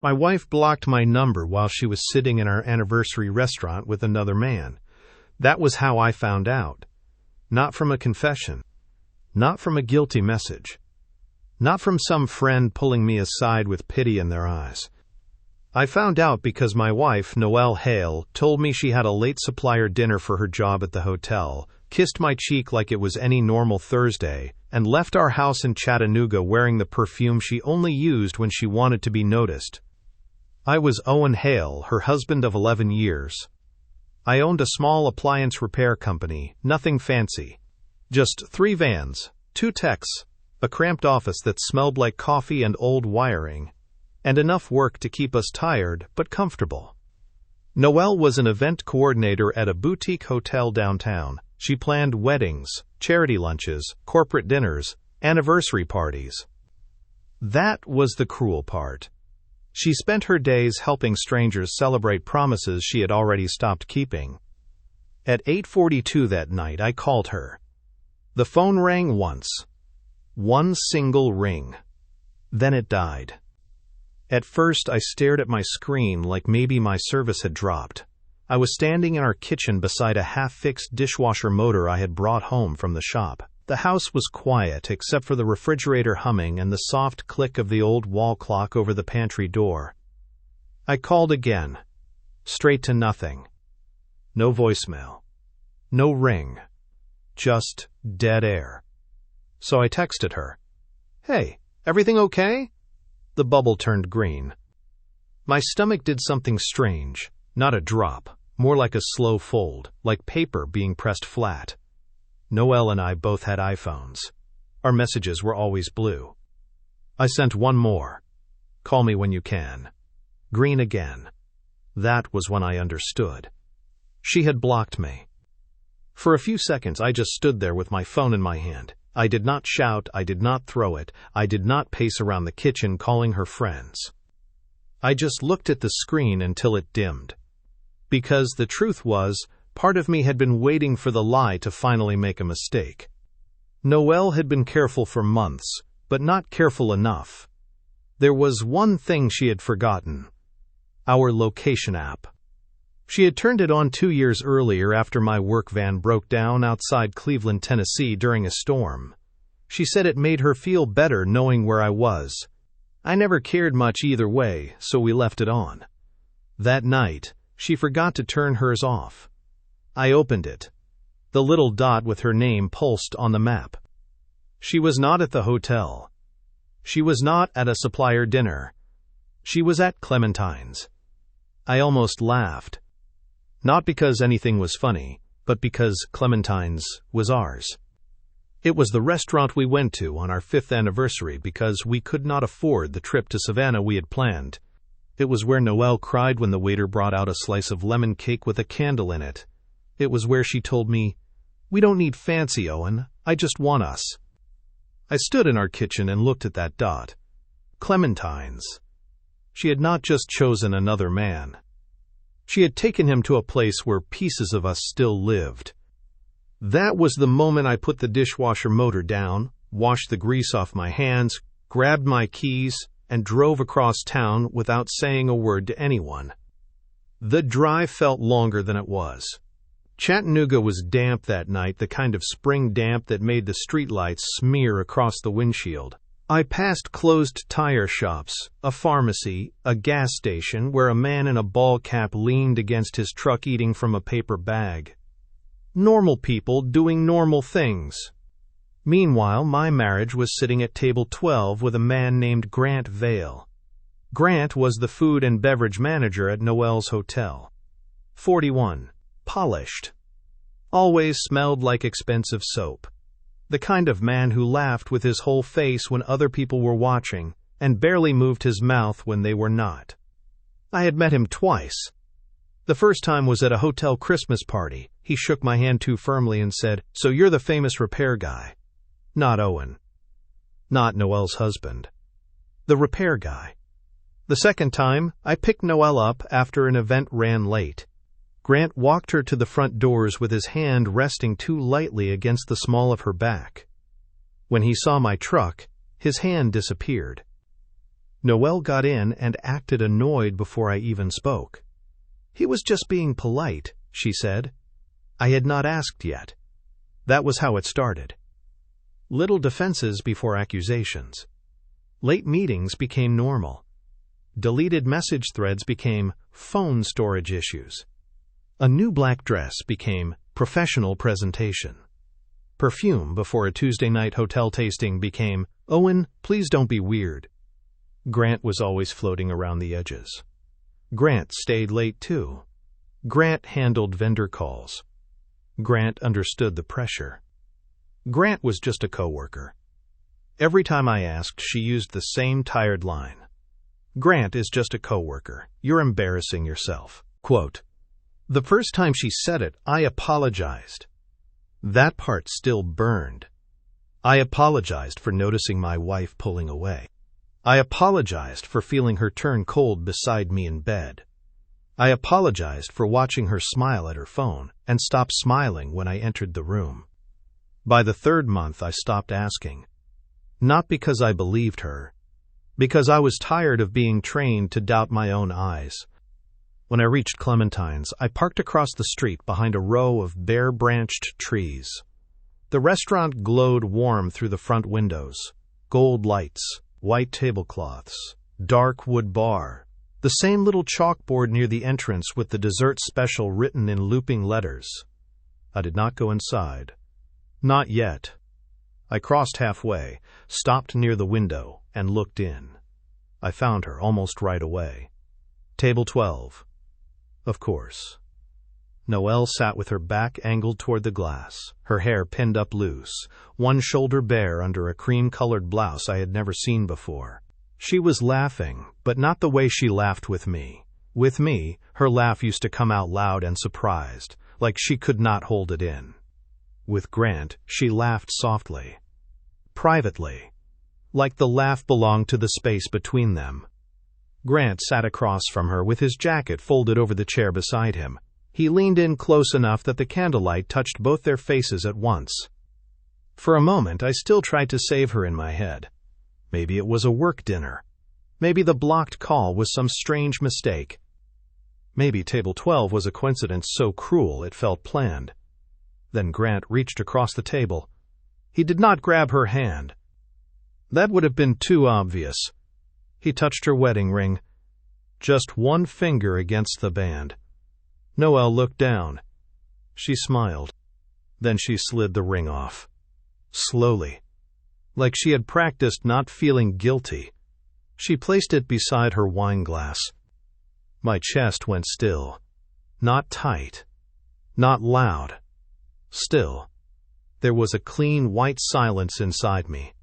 My wife blocked my number while she was sitting in our anniversary restaurant with another man. That was how I found out. Not from a confession. Not from a guilty message. Not from some friend pulling me aside with pity in their eyes. I found out because my wife, Noelle Hale, told me she had a late supplier dinner for her job at the hotel, kissed my cheek like it was any normal Thursday, and left our house in Chattanooga wearing the perfume she only used when she wanted to be noticed. I was Owen Hale, her husband of 11 years. I owned a small appliance repair company, nothing fancy. Just 3 vans, 2 techs, a cramped office that smelled like coffee and old wiring, and enough work to keep us tired but comfortable. Noelle was an event coordinator at a boutique hotel downtown. She planned weddings, charity lunches, corporate dinners, anniversary parties. That was the cruel part. She spent her days helping strangers celebrate promises she had already stopped keeping. At 8:42 that night, I called her. The phone rang once. One single ring. Then it died. At first, I stared at my screen like maybe my service had dropped. I was standing in our kitchen beside a half-fixed dishwasher motor I had brought home from the shop. The house was quiet except for the refrigerator humming and the soft click of the old wall clock over the pantry door. I called again. Straight to nothing. No voicemail. No ring. Just dead air. So I texted her. "Hey, everything okay?" The bubble turned green. My stomach did something strange. Not a drop, more like a slow fold, like paper being pressed flat. Noelle and I both had iPhones. Our messages were always blue. I sent one more. "Call me when you can." Green again. That was when I understood. She had blocked me. For a few seconds I just stood there with my phone in my hand. I did not shout, I did not throw it, I did not pace around the kitchen calling her friends. I just looked at the screen until it dimmed. Because the truth was, part of me had been waiting for the lie to finally make a mistake. Noelle had been careful for months, but not careful enough. There was one thing she had forgotten. Our location app. She had turned it on 2 years earlier after my work van broke down outside Cleveland, Tennessee during a storm. She said it made her feel better knowing where I was. I never cared much either way, so we left it on. That night, she forgot to turn hers off. I opened it. The little dot with her name pulsed on the map. She was not at the hotel. She was not at a supplier dinner. She was at Clementine's. I almost laughed. Not because anything was funny, but because Clementine's was ours. It was the restaurant we went to on our 5th anniversary because we could not afford the trip to Savannah we had planned. It was where Noelle cried when the waiter brought out a slice of lemon cake with a candle in it. It was where she told me, "We don't need fancy, Owen. I just want us." I stood in our kitchen and looked at that dot. Clementine's. She had not just chosen another man. She had taken him to a place where pieces of us still lived. That was the moment I put the dishwasher motor down, washed the grease off my hands, grabbed my keys, and drove across town without saying a word to anyone. The drive felt longer than it was. Chattanooga was damp that night, the kind of spring damp that made the streetlights smear across the windshield. I passed closed tire shops, a pharmacy, a gas station where a man in a ball cap leaned against his truck eating from a paper bag. Normal people doing normal things. Meanwhile, my marriage was sitting at table 12 with a man named Grant Vale. Grant was the food and beverage manager at Noelle's hotel. 41. Polished. Always smelled like expensive soap. The kind of man who laughed with his whole face when other people were watching, and barely moved his mouth when they were not. I had met him twice. The first time was at a hotel Christmas party. He shook my hand too firmly and said, "So you're the famous repair guy." Not Owen. Not Noelle's husband. The repair guy. The second time, I picked Noelle up after an event ran late. Grant walked her to the front doors with his hand resting too lightly against the small of her back. When he saw my truck, his hand disappeared. Noelle got in and acted annoyed before I even spoke. "He was just being polite," she said. I had not asked yet. That was how it started. Little defenses before accusations. Late meetings became normal. Deleted message threads became phone storage issues. A new black dress became professional presentation. Perfume before a Tuesday night hotel tasting became, "Owen, please don't be weird." Grant was always floating around the edges. Grant stayed late too. Grant handled vendor calls. Grant understood the pressure. Grant was just a coworker. Every time I asked, she used the same tired line. "Grant is just a coworker. You're embarrassing yourself." Quote, "The first time she said it, I apologized." That part still burned. I apologized for noticing my wife pulling away. I apologized for feeling her turn cold beside me in bed. I apologized for watching her smile at her phone and stop smiling when I entered the room. By the third month, I stopped asking. Not because I believed her, because I was tired of being trained to doubt my own eyes. When I reached Clementine's, I parked across the street behind a row of bare-branched trees. The restaurant glowed warm through the front windows. Gold lights, white tablecloths, dark wood bar, the same little chalkboard near the entrance with the dessert special written in looping letters. I did not go inside. Not yet. I crossed halfway, stopped near the window, and looked in. I found her almost right away. Table 12. Of course. Noelle sat with her back angled toward the glass, her hair pinned up loose, one shoulder bare under a cream-colored blouse I had never seen before. She was laughing, but not the way she laughed with me. With me, her laugh used to come out loud and surprised, like she could not hold it in. With Grant, she laughed softly, privately, like the laugh belonged to the space between them. Grant sat across from her with his jacket folded over the chair beside him. He leaned in close enough that the candlelight touched both their faces at once. For a moment, I still tried to save her in my head. Maybe it was a work dinner. Maybe the blocked call was some strange mistake. Maybe table 12 was a coincidence so cruel it felt planned. Then Grant reached across the table. He did not grab her hand. That would have been too obvious. He touched her wedding ring. Just one finger against the band. Noelle looked down. She smiled. Then she slid the ring off. Slowly. Like she had practiced not feeling guilty. She placed it beside her wine glass. My chest went still. Not tight. Not loud. Still. There was a clean white silence inside me.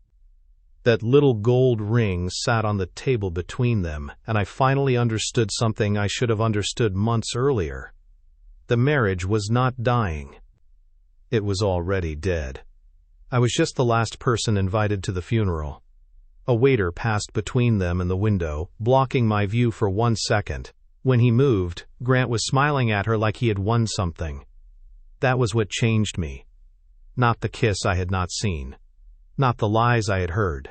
That little gold ring sat on the table between them, and I finally understood something I should have understood months earlier. The marriage was not dying. It was already dead. I was just the last person invited to the funeral. A waiter passed between them and the window, blocking my view for 1 second. When he moved, Grant was smiling at her like he had won something. That was what changed me. Not the kiss I had not seen. Not the lies I had heard.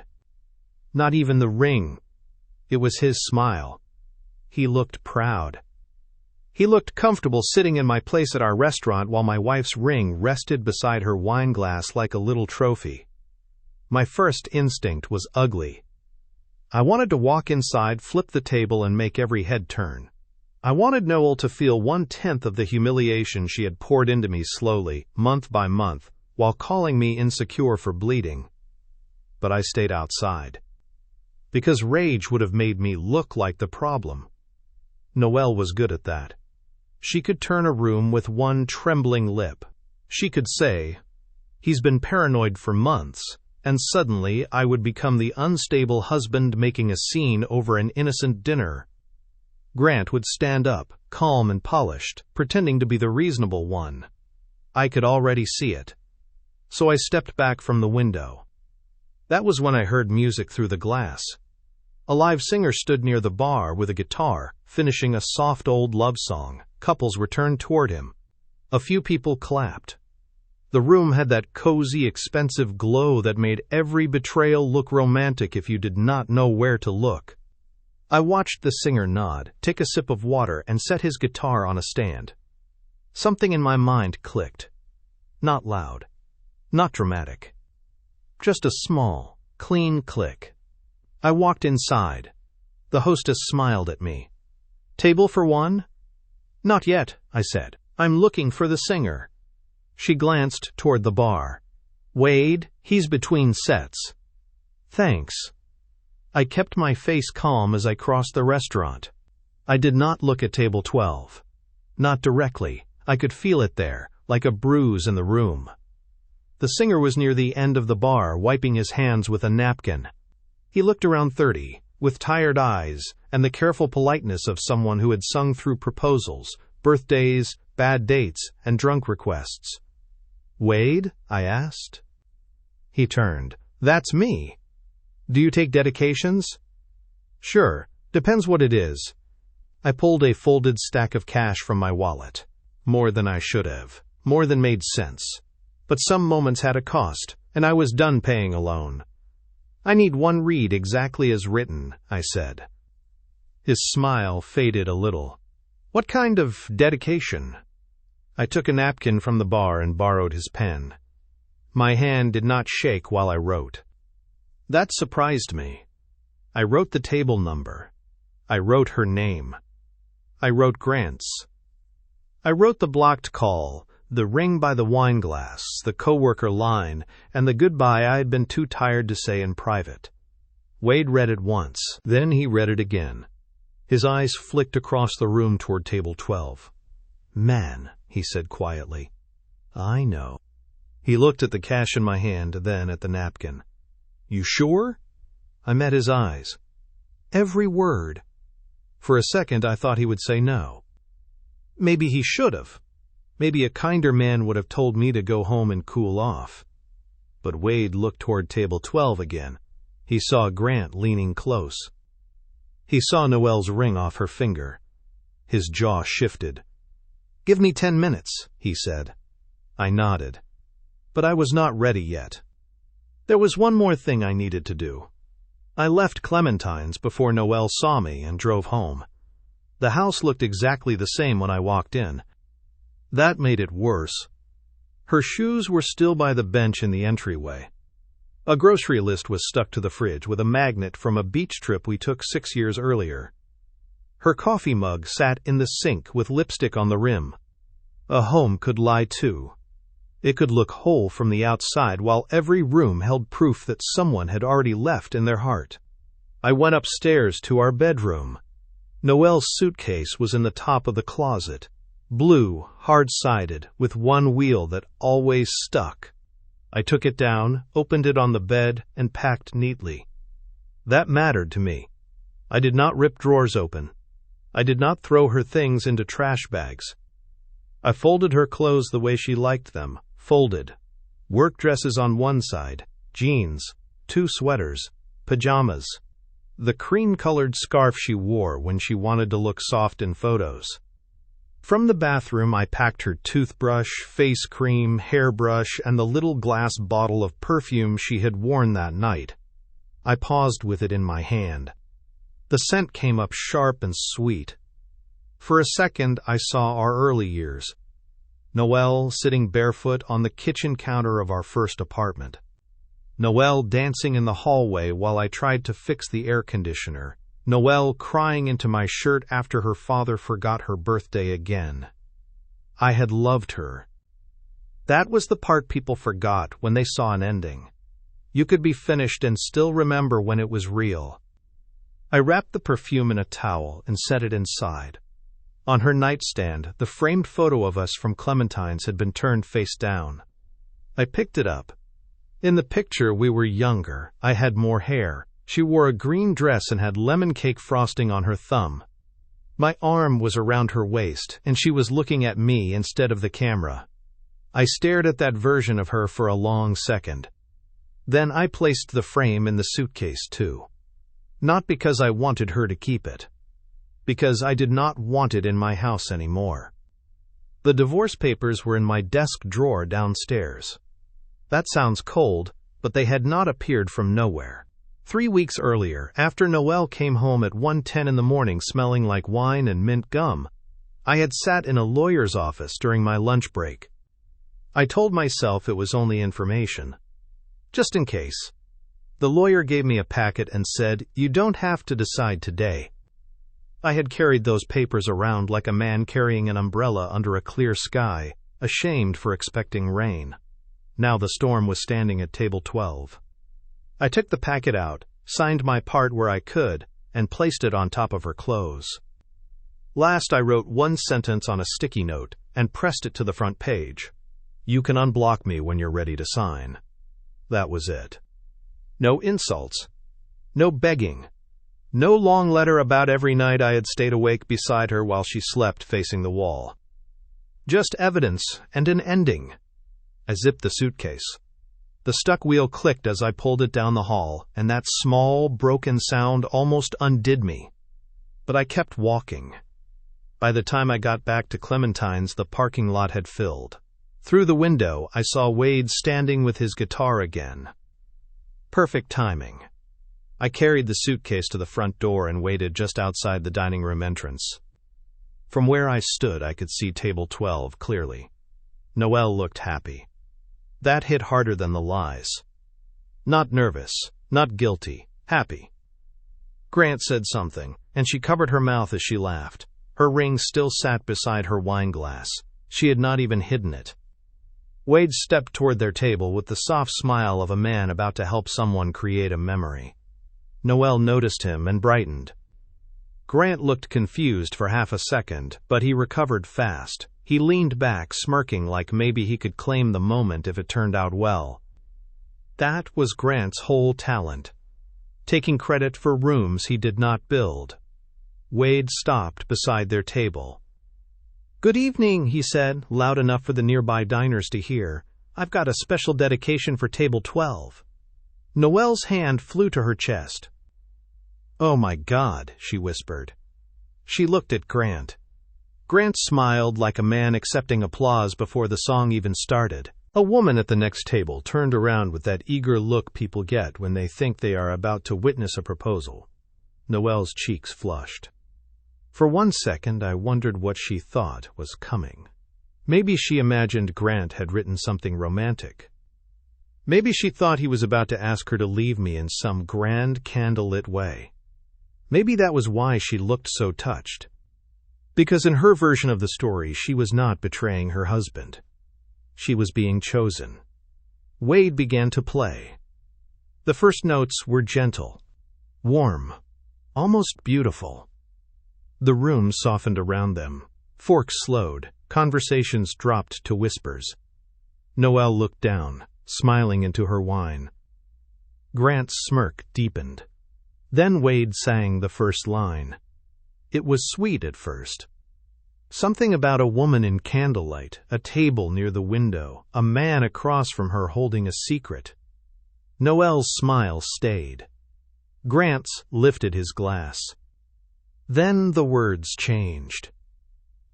Not even the ring. It was his smile. He looked proud. He looked comfortable sitting in my place at our restaurant while my wife's ring rested beside her wine glass like a little trophy. My first instinct was ugly. I wanted to walk inside, flip the table, and make every head turn. I wanted Noelle to feel 1/10 of the humiliation she had poured into me slowly, month by month, while calling me insecure for bleeding. But I stayed outside. Because rage would have made me look like the problem. Noelle was good at that. She could turn a room with one trembling lip. She could say, "He's been paranoid for months," and suddenly I would become the unstable husband making a scene over an innocent dinner. Grant would stand up, calm and polished, pretending to be the reasonable one. I could already see it. So I stepped back from the window. That was when I heard music through the glass. A live singer stood near the bar with a guitar, finishing a soft old love song. Couples were turned toward him. A few people clapped. The room had that cozy, expensive glow that made every betrayal look romantic if you did not know where to look. I watched the singer nod, take a sip of water, and set his guitar on a stand. Something in my mind clicked. Not loud. Not dramatic. Just a small, clean click. I walked inside. The hostess smiled at me. "Table for one?" "Not yet," I said. "I'm looking for the singer." She glanced toward the bar. "Wade, he's between sets." "Thanks." I kept my face calm as I crossed the restaurant. I did not look at table 12. Not directly. I could feel it there, like a bruise in the room. The singer was near the end of the bar, wiping his hands with a napkin. He looked around 30, with tired eyes and the careful politeness of someone who had sung through proposals, birthdays, bad dates, and drunk requests. "Wade?" I asked. He turned. "That's me. Do you take dedications?" "Sure. Depends what it is." I pulled a folded stack of cash from my wallet. More than I should have. More than made sense. But some moments had a cost, and I was done paying alone. "I need one read exactly as written," I said. His smile faded a little. "What kind of dedication?" I took a napkin from the bar and borrowed his pen. My hand did not shake while I wrote. That surprised me. I wrote the table number. I wrote her name. I wrote Grant's. I wrote the blocked call, the ring by the wine glass, the coworker line, and the goodbye I had been too tired to say in private. Wade read it once, then he read it again. His eyes flicked across the room toward table 12. "Man," he said quietly. "I know." He looked at the cash in my hand, then at the napkin. "You sure?" I met his eyes. "Every word." For a second I thought he would say no. Maybe he should have. Maybe a kinder man would have told me to go home and cool off. But Wade looked toward table 12 again. He saw Grant leaning close. He saw Noelle's ring off her finger. His jaw shifted. "Give me 10 minutes," he said. I nodded. But I was not ready yet. There was one more thing I needed to do. I left Clementine's before Noelle saw me and drove home. The house looked exactly the same when I walked in. That made it worse. Her shoes were still by the bench in the entryway. A grocery list was stuck to the fridge with a magnet from a beach trip we took 6 years earlier. Her coffee mug sat in the sink with lipstick on the rim. A home could lie too. It could look whole from the outside while every room held proof that someone had already left in their heart. I went upstairs to our bedroom. Noelle's suitcase was in the top of the closet. Blue, hard-sided, with one wheel that always stuck. I took it down, opened it on the bed, and packed neatly. That mattered to me. I did not rip drawers open. I did not throw her things into trash bags. I folded her clothes the way she liked them, folded. Work dresses on one side, jeans, 2 sweaters, pajamas. The cream-colored scarf she wore when she wanted to look soft in photos. From the bathroom, I packed her toothbrush, face cream, hairbrush, and the little glass bottle of perfume she had worn that night. I paused with it in my hand. The scent came up sharp and sweet. For a second, I saw our early years. Noelle sitting barefoot on the kitchen counter of our first apartment. Noelle dancing in the hallway while I tried to fix the air conditioner. Noelle crying into my shirt after her father forgot her birthday again. I had loved her. That was the part people forgot when they saw an ending. You could be finished and still remember when it was real. I wrapped the perfume in a towel and set it inside. On her nightstand, the framed photo of us from Clementine's had been turned face down. I picked it up. In the picture, we were younger. I had more hair. She wore a green dress and had lemon cake frosting on her thumb. My arm was around her waist, and she was looking at me instead of the camera. I stared at that version of her for a long second. Then I placed the frame in the suitcase, too. Not because I wanted her to keep it. Because I did not want it in my house anymore. The divorce papers were in my desk drawer downstairs. That sounds cold, but they had not appeared from nowhere. 3 weeks earlier, after Noelle came home at 1:10 in the morning smelling like wine and mint gum, I had sat in a lawyer's office during my lunch break. I told myself it was only information. Just in case. The lawyer gave me a packet and said, "You don't have to decide today." I had carried those papers around like a man carrying an umbrella under a clear sky, ashamed for expecting rain. Now the storm was standing at table 12. I took the packet out, signed my part where I could, and placed it on top of her clothes. Last, I wrote one sentence on a sticky note and pressed it to the front page. "You can unblock me when you're ready to sign." That was it. No insults. No begging. No long letter about every night I had stayed awake beside her while she slept facing the wall. Just evidence and an ending. I zipped the suitcase. The stuck wheel clicked as I pulled it down the hall, and that small, broken sound almost undid me. But I kept walking. By the time I got back to Clementine's, the parking lot had filled. Through the window, I saw Wade standing with his guitar again. Perfect timing. I carried the suitcase to the front door and waited just outside the dining room entrance. From where I stood, I could see table 12 clearly. Noelle looked happy. That hit harder than the lies. Not nervous, not guilty, happy. Grant said something, and she covered her mouth as she laughed. Her ring still sat beside her wine glass. She had not even hidden it. Wade stepped toward their table with the soft smile of a man about to help someone create a memory. Noelle noticed him and brightened. Grant looked confused for half a second, but he recovered fast. He leaned back, smirking like maybe he could claim the moment if it turned out well. That was Grant's whole talent. Taking credit for rooms he did not build. Wade stopped beside their table. "Good evening," he said, loud enough for the nearby diners to hear. "I've got a special dedication for table 12. Noelle's hand flew to her chest. "Oh my God," she whispered. She looked at Grant. Grant smiled like a man accepting applause before the song even started. A woman at the next table turned around with that eager look people get when they think they are about to witness a proposal. Noelle's cheeks flushed. For 1 second, I wondered what she thought was coming. Maybe she imagined Grant had written something romantic. Maybe she thought he was about to ask her to leave me in some grand candlelit way. Maybe that was why she looked so touched. Because in her version of the story, she was not betraying her husband. She was being chosen. Wade began to play. The first notes were gentle, warm, almost beautiful. The room softened around them. Forks slowed. Conversations dropped to whispers. Noelle looked down, smiling into her wine. Grant's smirk deepened. Then Wade sang the first line. It was sweet at first. Something about a woman in candlelight, a table near the window, a man across from her holding a secret. Noelle's smile stayed. Grant's lifted his glass. Then the words changed.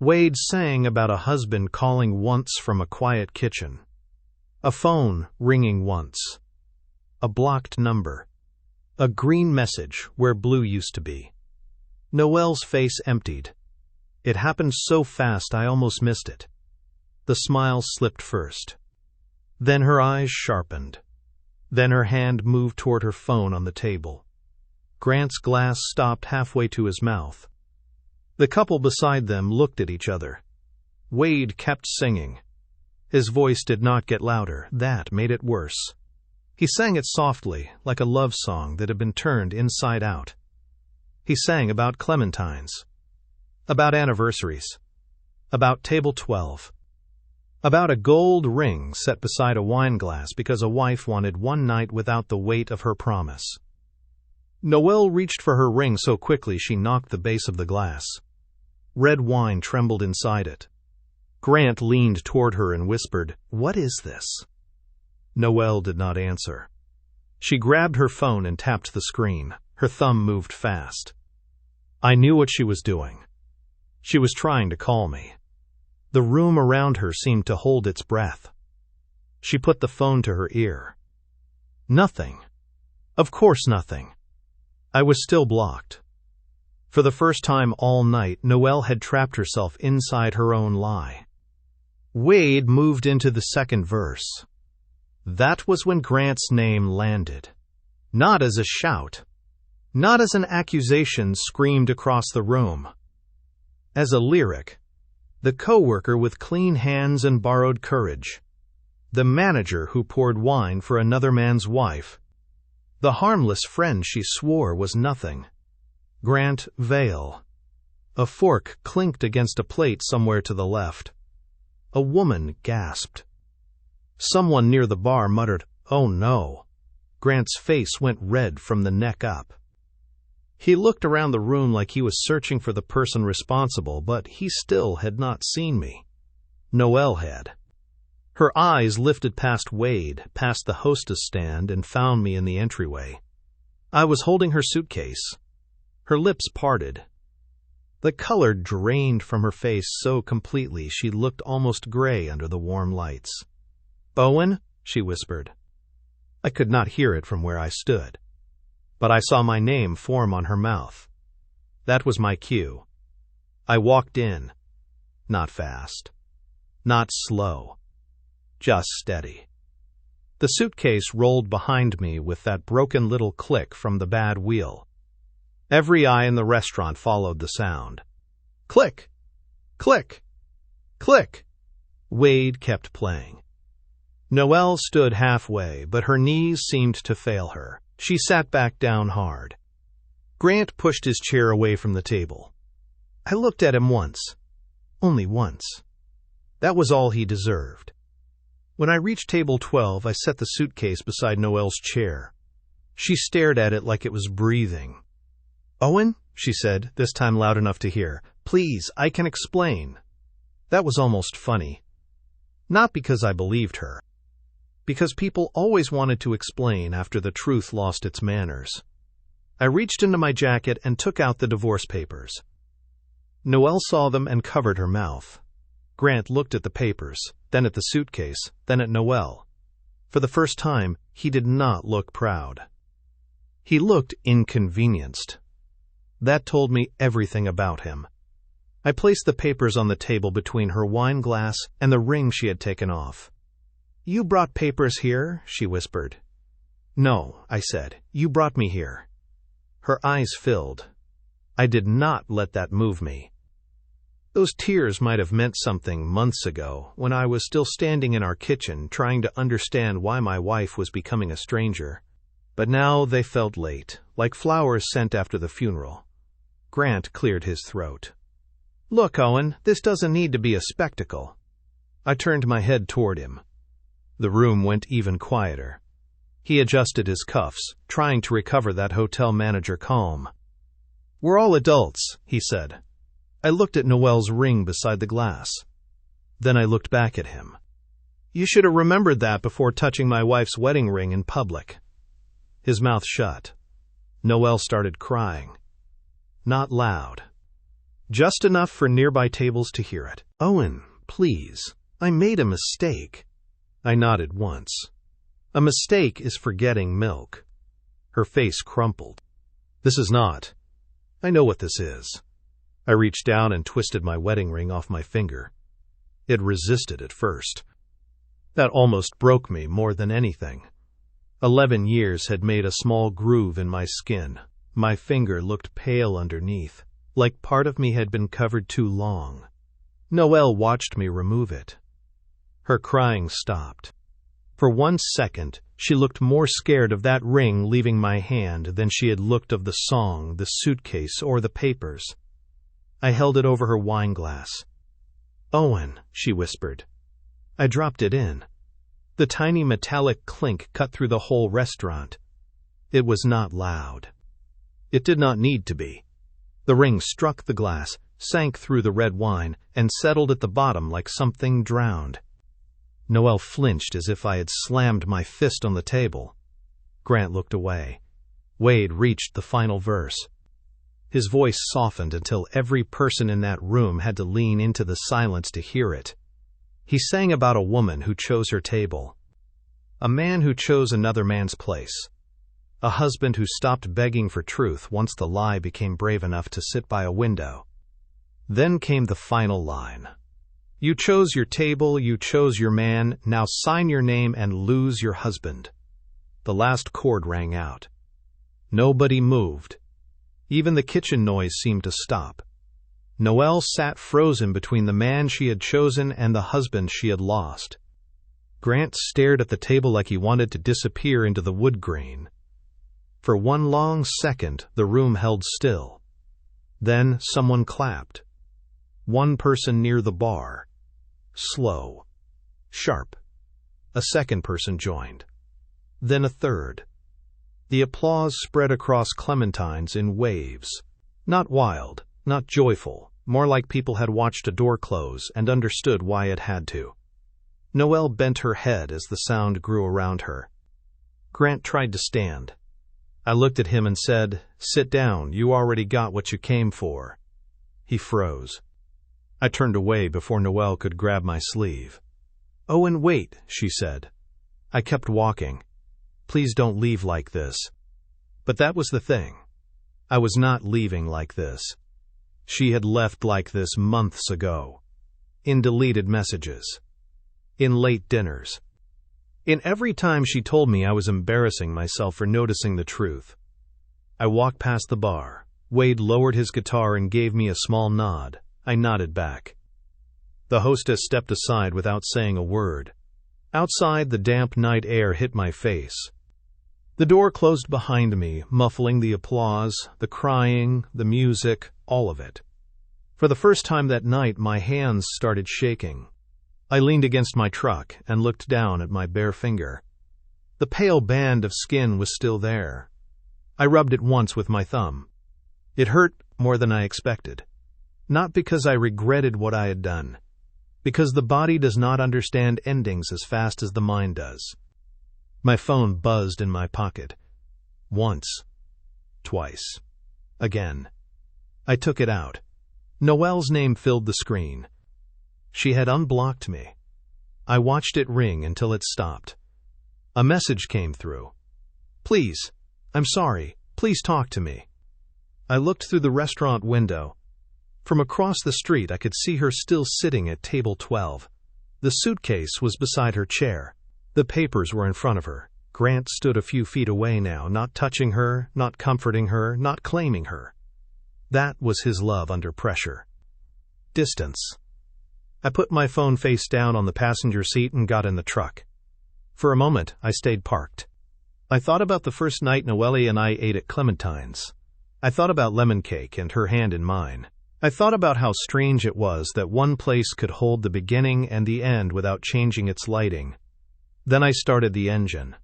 Wade sang about a husband calling once from a quiet kitchen. A phone ringing once. A blocked number. A green message where blue used to be. Noelle's face emptied. It happened so fast I almost missed it. The smile slipped first. Then her eyes sharpened. Then her hand moved toward her phone on the table. Grant's glass stopped halfway to his mouth. The couple beside them looked at each other. Wade kept singing. His voice did not get louder. That made it worse. He sang it softly, like a love song that had been turned inside out. He sang about Clementines, about anniversaries, about table 12, about a gold ring set beside a wine glass because a wife wanted one night without the weight of her promise. Noelle reached for her ring so quickly she knocked the base of the glass. Red wine trembled inside it. Grant leaned toward her and whispered, "What is this?" Noelle did not answer. She grabbed her phone and tapped the screen. Her thumb moved fast. I knew what she was doing. She was trying to call me. The room around her seemed to hold its breath. She put the phone to her ear. Nothing. Of course nothing. I was still blocked. For the first time all night, Noelle had trapped herself inside her own lie. Wade moved into the second verse. That was when Grant's name landed. Not as a shout. Not as an accusation screamed across the room. As a lyric. The coworker with clean hands and borrowed courage. The manager who poured wine for another man's wife. The harmless friend she swore was nothing. Grant Vale. A fork clinked against a plate somewhere to the left. A woman gasped. Someone near the bar muttered, "Oh no." Grant's face went red from the neck up. He looked around the room like he was searching for the person responsible, but he still had not seen me. Noelle had. Her eyes lifted past Wade, past the hostess stand, and found me in the entryway. I was holding her suitcase. Her lips parted. The color drained from her face so completely she looked almost gray under the warm lights. "Owen?" she whispered. I could not hear it from where I stood, but I saw my name form on her mouth. That was my cue. I walked in. Not fast. Not slow. Just steady. The suitcase rolled behind me with that broken little click from the bad wheel. Every eye in the restaurant followed the sound. Click! Click! Click! Wade kept playing. Noelle stood halfway, but her knees seemed to fail her. She sat back down hard. Grant pushed his chair away from the table. I looked at him once. Only once. That was all he deserved. When I reached table 12, I set the suitcase beside Noelle's chair. She stared at it like it was breathing. "Owen," she said, this time loud enough to hear, "please, I can explain." That was almost funny. Not because I believed her. Because people always wanted to explain after the truth lost its manners. I reached into my jacket and took out the divorce papers. Noelle saw them and covered her mouth. Grant looked at the papers, then at the suitcase, then at Noelle. For the first time, he did not look proud. He looked inconvenienced. That told me everything about him. I placed the papers on the table between her wine glass and the ring she had taken off. "You brought papers here?" she whispered. "No," I said. "You brought me here." Her eyes filled. I did not let that move me. Those tears might have meant something months ago, when I was still standing in our kitchen trying to understand why my wife was becoming a stranger. But now they felt late, like flowers sent after the funeral. Grant cleared his throat. "Look, Owen, this doesn't need to be a spectacle." I turned my head toward him. The room went even quieter. He adjusted his cuffs, trying to recover that hotel manager calm. "We're all adults," he said. I looked at Noelle's ring beside the glass. Then I looked back at him. "You should have remembered that before touching my wife's wedding ring in public." His mouth shut. Noelle started crying. Not loud. Just enough for nearby tables to hear it. "Owen, please. I made a mistake." I nodded once. A mistake is forgetting milk. Her face crumpled. "This is not. I know what this is." I reached down and twisted my wedding ring off my finger. It resisted at first. That almost broke me more than anything. 11 years had made a small groove in my skin. My finger looked pale underneath, like part of me had been covered too long. Noelle watched me remove it. Her crying stopped. For 1 second, she looked more scared of that ring leaving my hand than she had looked of the song, the suitcase, or the papers. I held it over her wine glass. "Owen," she whispered. I dropped it in. The tiny metallic clink cut through the whole restaurant. It was not loud. It did not need to be. The ring struck the glass, sank through the red wine, and settled at the bottom like something drowned. Noelle flinched as if I had slammed my fist on the table. Grant looked away. Wade reached the final verse. His voice softened until every person in that room had to lean into the silence to hear it. He sang about a woman who chose her table. A man who chose another man's place. A husband who stopped begging for truth once the lie became brave enough to sit by a window. Then came the final line. You chose your table, you chose your man, now sign your name and lose your husband. The last chord rang out. Nobody moved. Even the kitchen noise seemed to stop. Noelle sat frozen between the man she had chosen and the husband she had lost. Grant stared at the table like he wanted to disappear into the wood grain. For one long second, the room held still. Then someone clapped. One person near the bar. Slow. Sharp. A second person joined. Then a third. The applause spread across Clementine's in waves. Not wild, not joyful, more like people had watched a door close and understood why it had to. Noelle bent her head as the sound grew around her. Grant tried to stand. I looked at him and said, "Sit down, you already got what you came for." He froze. I turned away before Noelle could grab my sleeve. "Oh, and wait," she said. I kept walking. "Please don't leave like this." But that was the thing. I was not leaving like this. She had left like this months ago. In deleted messages. In late dinners. In every time she told me I was embarrassing myself for noticing the truth. I walked past the bar. Wade lowered his guitar and gave me a small nod. I nodded back. The hostess stepped aside without saying a word. Outside, the damp night air hit my face. The door closed behind me, muffling the applause, the crying, the music, all of it. For the first time that night, my hands started shaking. I leaned against my truck and looked down at my bare finger. The pale band of skin was still there. I rubbed it once with my thumb. It hurt more than I expected. Not because I regretted what I had done. Because the body does not understand endings as fast as the mind does. My phone buzzed in my pocket. Once. Twice. Again. I took it out. Noelle's name filled the screen. She had unblocked me. I watched it ring until it stopped. A message came through. "Please, I'm sorry. Please talk to me." I looked through the restaurant window. From across the street, I could see her still sitting at table 12. The suitcase was beside her chair. The papers were in front of her. Grant stood a few feet away now, not touching her, not comforting her, not claiming her. That was his love under pressure. Distance. I put my phone face down on the passenger seat and got in the truck. For a moment, I stayed parked. I thought about the first night Noelle and I ate at Clementine's. I thought about lemon cake and her hand in mine. I thought about how strange it was that one place could hold the beginning and the end without changing its lighting. Then I started the engine.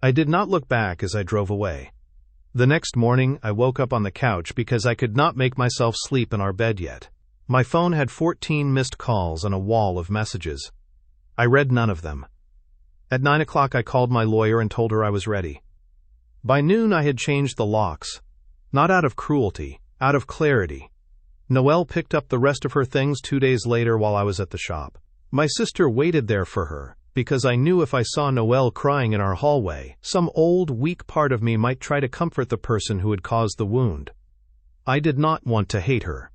I did not look back as I drove away. The next morning, I woke up on the couch because I could not make myself sleep in our bed yet. My phone had 14 missed calls and a wall of messages. I read none of them. At 9 o'clock, I called my lawyer and told her I was ready. By noon, I had changed the locks. Not out of cruelty, out of clarity. Noelle picked up the rest of her things 2 days later while I was at the shop. My sister waited there for her, because I knew if I saw Noelle crying in our hallway, some old, weak part of me might try to comfort the person who had caused the wound. I did not want to hate her.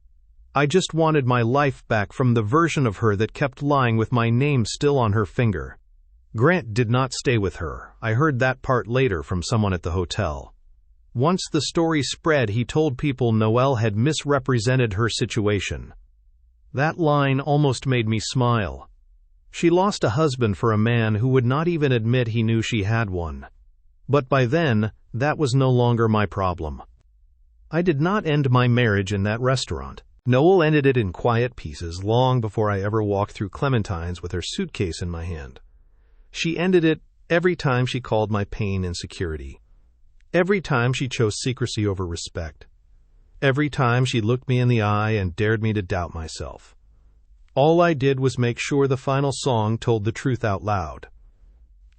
I just wanted my life back from the version of her that kept lying with my name still on her finger. Grant did not stay with her. I heard that part later from someone at the hotel. Once the story spread, he told people Noelle had misrepresented her situation. That line almost made me smile. She lost a husband for a man who would not even admit he knew she had one. But by then, that was no longer my problem. I did not end my marriage in that restaurant. Noelle ended it in quiet pieces long before I ever walked through Clementine's with her suitcase in my hand. She ended it every time she called my pain insecurity. Every time she chose secrecy over respect. Every time she looked me in the eye and dared me to doubt myself. All I did was make sure the final song told the truth out loud.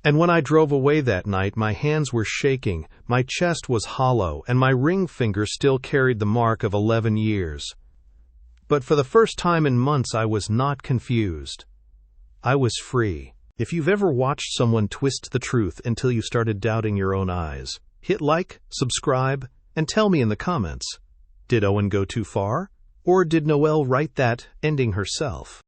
And when I drove away that night, my hands were shaking, my chest was hollow, and my ring finger still carried the mark of 11 years. But for the first time in months, I was not confused. I was free. If you've ever watched someone twist the truth until you started doubting your own eyes, Hit like, subscribe, and tell me in the comments, did Owen go too far? Or did Noelle write that ending herself?